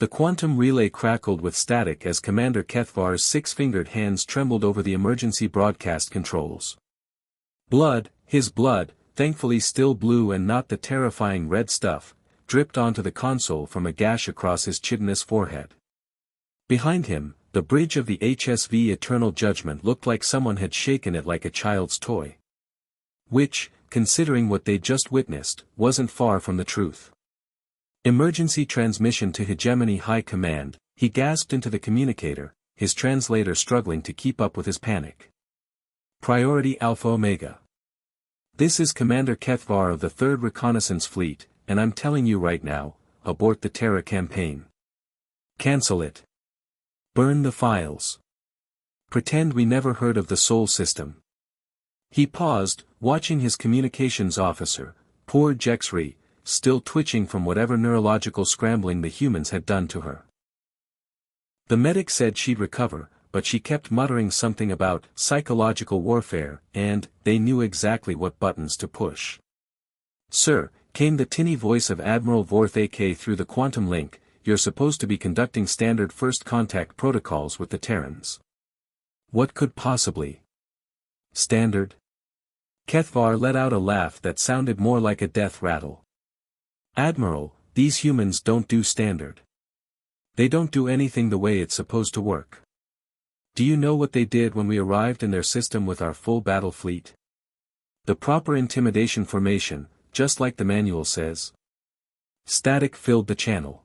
The quantum relay crackled with static as Commander Kethvar's six-fingered hands trembled over the emergency broadcast controls. Blood, his blood, thankfully still blue and not the terrifying red stuff, dripped onto the console from a gash across his chitinous forehead. Behind him, the bridge of the HSV Eternal Judgment looked like someone had shaken it like a child's toy. Which, considering what they'd just witnessed, wasn't far from the truth. Emergency transmission to Hegemony High Command, he gasped into the communicator, his translator struggling to keep up with his panic. Priority Alpha Omega. This is Commander Kethvar of the 3rd Reconnaissance Fleet, and I'm telling you right now, abort the Terra campaign. Cancel it. Burn the files. Pretend we never heard of the Sol system. He paused, watching his communications officer, poor Jexri, still twitching from whatever neurological scrambling the humans had done to her. The medic said she'd recover, but she kept muttering something about psychological warfare, and they knew exactly what buttons to push. Sir, came the tinny voice of Admiral Vorth AK through the quantum link, you're supposed to be conducting standard first contact protocols with the Terrans. What could possibly? Standard? Kethvar let out a laugh that sounded more like a death rattle. Admiral, these humans don't do standard. They don't do anything the way it's supposed to work. Do you know what they did when we arrived in their system with our full battle fleet? The proper intimidation formation, just like the manual says. Static filled the channel.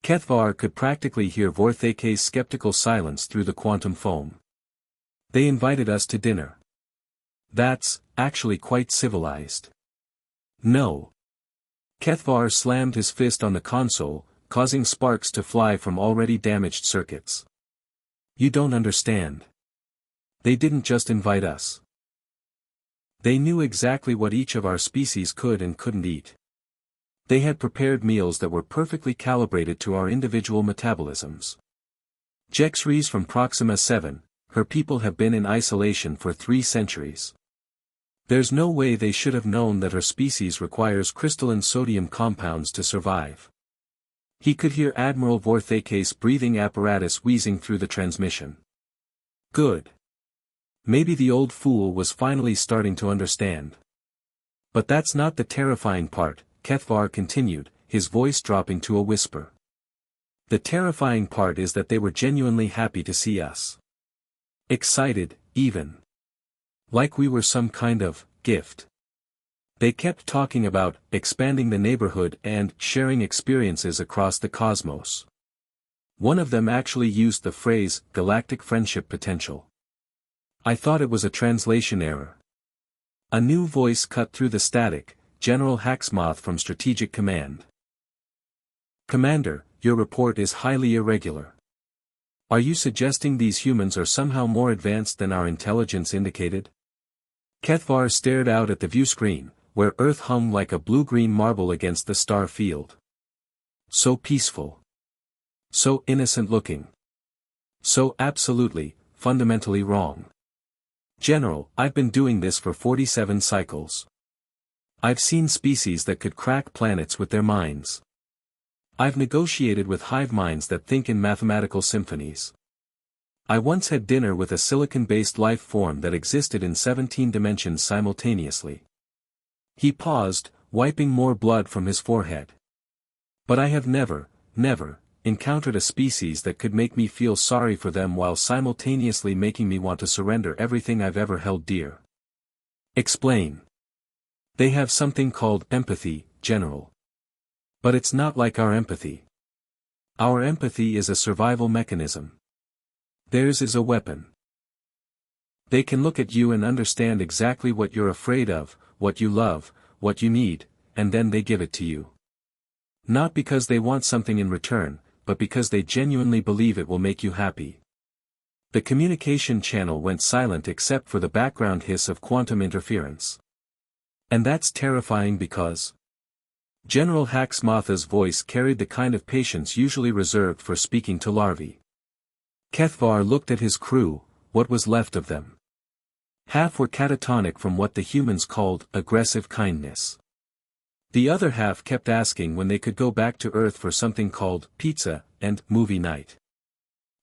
Kethvar could practically hear Vorth AK's skeptical silence through the quantum foam. They invited us to dinner. That's, actually quite civilized. No. Kethvar slammed his fist on the console, causing sparks to fly from already damaged circuits. You don't understand. They didn't just invite us. They knew exactly what each of our species could and couldn't eat. They had prepared meals that were perfectly calibrated to our individual metabolisms. Jexries from Proxima 7, her people have been in isolation for 3 centuries. There's no way they should have known that her species requires crystalline sodium compounds to survive. He could hear Admiral Vorth AK's breathing apparatus wheezing through the transmission. Good. Maybe the old fool was finally starting to understand. But that's not the terrifying part, Kethvar continued, his voice dropping to a whisper. The terrifying part is that they were genuinely happy to see us. Excited, even. Like we were some kind of gift. They kept talking about expanding the neighborhood and sharing experiences across the cosmos. One of them actually used the phrase galactic friendship potential. I thought it was a translation error. A new voice cut through the static, General Haxmoth from Strategic Command. Commander, your report is highly irregular. Are you suggesting these humans are somehow more advanced than our intelligence indicated? Kethvar stared out at the viewscreen, where Earth hung like a blue-green marble against the star field. So peaceful. So innocent-looking. So absolutely, fundamentally wrong. General, I've been doing this for 47 cycles. I've seen species that could crack planets with their minds. I've negotiated with hive minds that think in mathematical symphonies. I once had dinner with a silicon-based life form that existed in 17 dimensions simultaneously. He paused, wiping more blood from his forehead. But I have never, encountered a species that could make me feel sorry for them while simultaneously making me want to surrender everything I've ever held dear. Explain. They have something called empathy, General. But it's not like our empathy. Our empathy is a survival mechanism. Theirs is a weapon. They can look at you and understand exactly what you're afraid of, what you love, what you need, and then they give it to you. Not because they want something in return, but because they genuinely believe it will make you happy. The communication channel went silent except for the background hiss of quantum interference. And that's terrifying because General Haxmoth's voice carried the kind of patience usually reserved for speaking to larvae. Kethvar looked at his crew, what was left of them. Half were catatonic from what the humans called aggressive kindness. The other half kept asking when they could go back to Earth for something called pizza and movie night.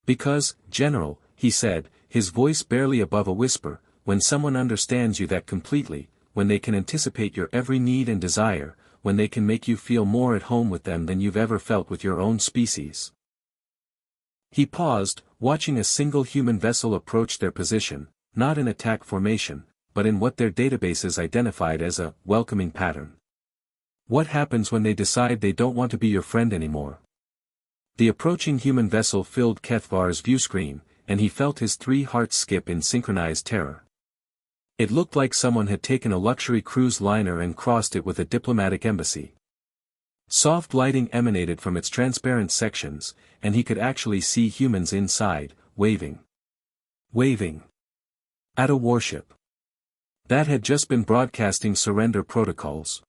Because, General, he said, his voice barely above a whisper, when someone understands you that completely, when they can anticipate your every need and desire, when they can make you feel more at home with them than you've ever felt with your own species. He paused, watching a single human vessel approach their position, not in attack formation, but in what their databases identified as a welcoming pattern. What happens when they decide they don't want to be your friend anymore? The approaching human vessel filled Kethvar's viewscreen, and he felt his 3 hearts skip in synchronized terror. It looked like someone had taken a luxury cruise liner and crossed it with a diplomatic embassy. Soft lighting emanated from its transparent sections, and he could actually see humans inside, waving. Waving. At a warship. That had just been broadcasting surrender protocols.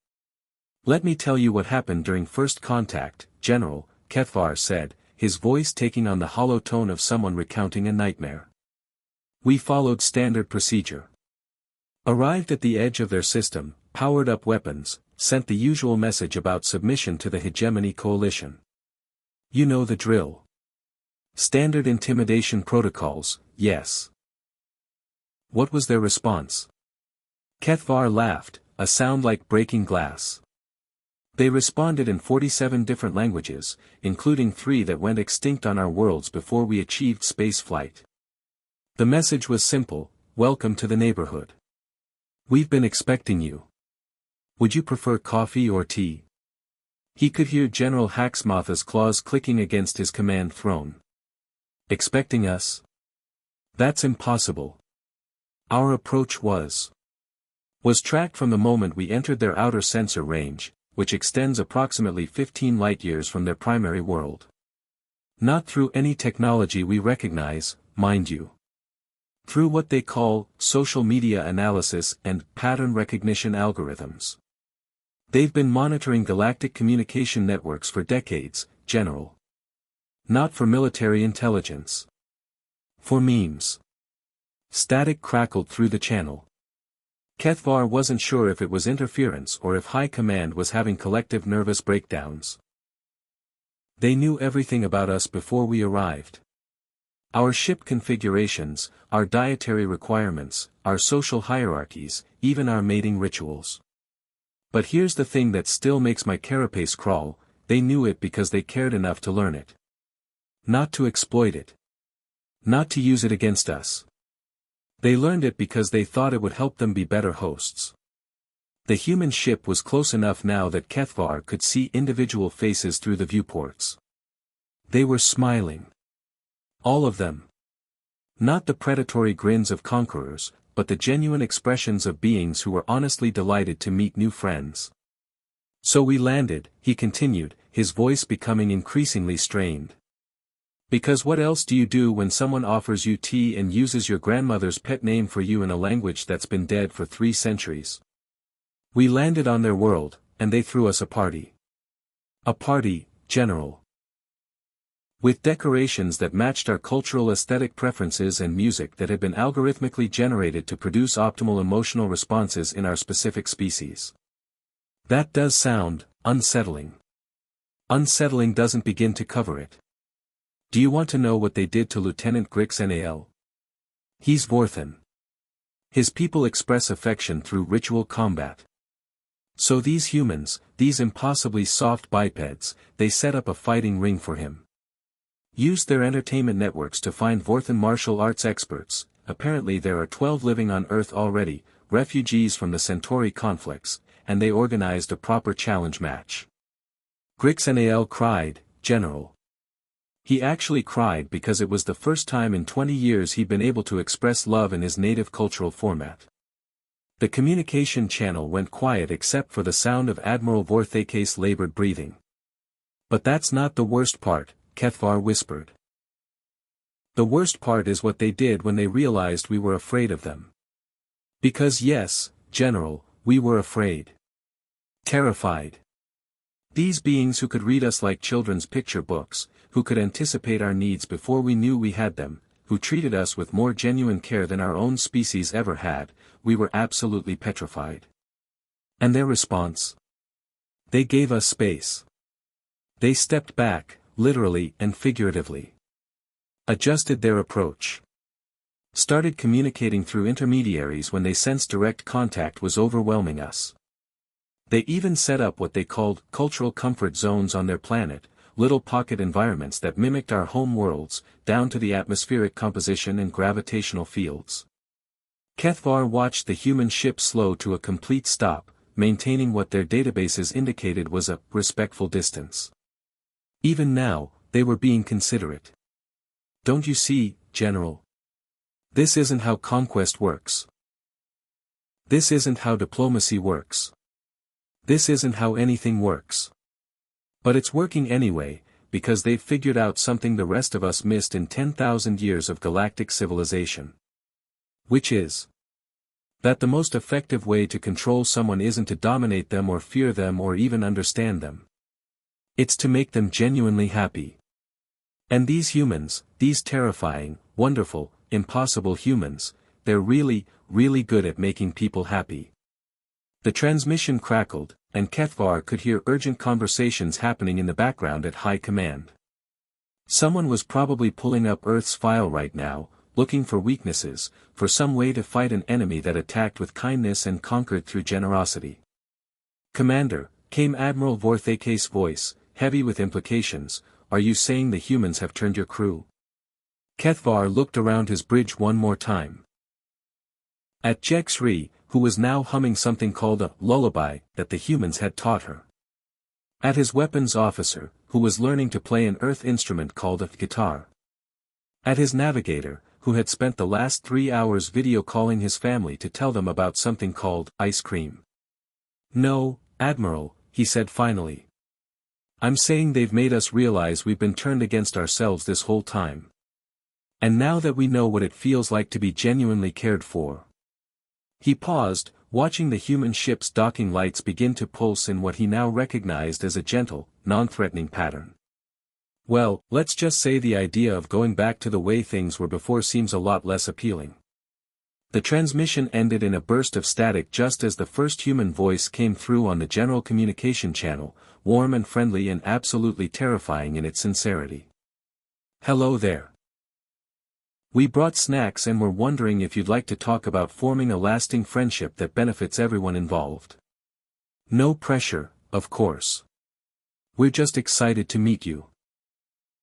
"Let me tell you what happened during first contact, General," Kethvar said, his voice taking on the hollow tone of someone recounting a nightmare. "We followed standard procedure. Arrived at the edge of their system, powered up weapons, sent the usual message about submission to the hegemony coalition. You know the drill. Standard intimidation protocols, yes." What was their response? Kethvar laughed, a sound like breaking glass. They responded in 47 different languages, including 3 that went extinct on our worlds before we achieved space flight. The message was simple: welcome to the neighborhood. We've been expecting you. Would you prefer coffee or tea? He could hear General Haxmatha's claws clicking against his command throne. Expecting us? That's impossible. Our approach was tracked from the moment we entered their outer sensor range, which extends approximately 15 light-years from their primary world. Not through any technology we recognize, mind you. Through what they call social media analysis and pattern recognition algorithms. They've been monitoring galactic communication networks for decades, General. Not for military intelligence. For memes. Static crackled through the channel. Kethvar wasn't sure if it was interference or if High Command was having collective nervous breakdowns. They knew everything about us before we arrived. Our ship configurations, our dietary requirements, our social hierarchies, even our mating rituals. But here's the thing that still makes my carapace crawl: they knew it because they cared enough to learn it. Not to exploit it. Not to use it against us. They learned it because they thought it would help them be better hosts. The human ship was close enough now that Kethvar could see individual faces through the viewports. They were smiling. All of them. Not the predatory grins of conquerors, but the genuine expressions of beings who were honestly delighted to meet new friends. "So we landed," he continued, his voice becoming increasingly strained. "Because what else do you do when someone offers you tea and uses your grandmother's pet name for you in a language that's been dead for 3 centuries? We landed on their world, and they threw us a party. A party, General. With decorations that matched our cultural aesthetic preferences and music that had been algorithmically generated to produce optimal emotional responses in our specific species. That does sound unsettling. Unsettling doesn't begin to cover it. Do you want to know what they did to Lieutenant Grix Nal? He's Vorthan. His people express affection through ritual combat. So these humans, these impossibly soft bipeds, they set up a fighting ring for him. Used their entertainment networks to find Vorthan martial arts experts. Apparently there are 12 living on Earth already, refugees from the Centauri conflicts, and they organized a proper challenge match. Grix Nal cried, General. He actually cried because it was the first time in 20 years he'd been able to express love in his native cultural format. The communication channel went quiet except for the sound of Admiral Vorthake's labored breathing. But that's not the worst part, Kethvar whispered. The worst part is what they did when they realized we were afraid of them. Because yes, General, we were afraid. Terrified. These beings who could read us like children's picture books, who could anticipate our needs before we knew we had them, who treated us with more genuine care than our own species ever had, we were absolutely petrified. And their response? They gave us space. They stepped back, literally and figuratively. Adjusted their approach. Started communicating through intermediaries when they sensed direct contact was overwhelming us. They even set up what they called cultural comfort zones on their planet, little pocket environments that mimicked our home worlds, down to the atmospheric composition and gravitational fields. Kethvar watched the human ship slow to a complete stop, maintaining what their databases indicated was a respectful distance. Even now, they were being considerate. Don't you see, General? This isn't how conquest works. This isn't how diplomacy works. This isn't how anything works. But it's working anyway, because they've figured out something the rest of us missed in 10,000 years of galactic civilization. Which is that the most effective way to control someone isn't to dominate them or fear them or even understand them. It's to make them genuinely happy. And these humans, these terrifying, wonderful, impossible humans, they're really, really good at making people happy. The transmission crackled, and Kethvar could hear urgent conversations happening in the background at high command. Someone was probably pulling up Earth's file right now, looking for weaknesses, for some way to fight an enemy that attacked with kindness and conquered through generosity. "Commander," came Admiral Vorthake's voice, heavy with implications, "are you saying the humans have turned your crew?" Kethvar looked around his bridge one more time. At Jexri, who was now humming something called a lullaby that the humans had taught her. At his weapons officer, who was learning to play an earth instrument called a guitar. At his navigator, who had spent the last 3 hours video calling his family to tell them about something called ice cream. "No, Admiral," he said finally. "I'm saying they've made us realize we've been turned against ourselves this whole time. And now that we know what it feels like to be genuinely cared for." He paused, watching the human ship's docking lights begin to pulse in what he now recognized as a gentle, non-threatening pattern. "Well, let's just say the idea of going back to the way things were before seems a lot less appealing." The transmission ended in a burst of static just as the first human voice came through on the general communication channel, warm and friendly and absolutely terrifying in its sincerity. "Hello there. We brought snacks and were wondering if you'd like to talk about forming a lasting friendship that benefits everyone involved. No pressure, of course. We're just excited to meet you."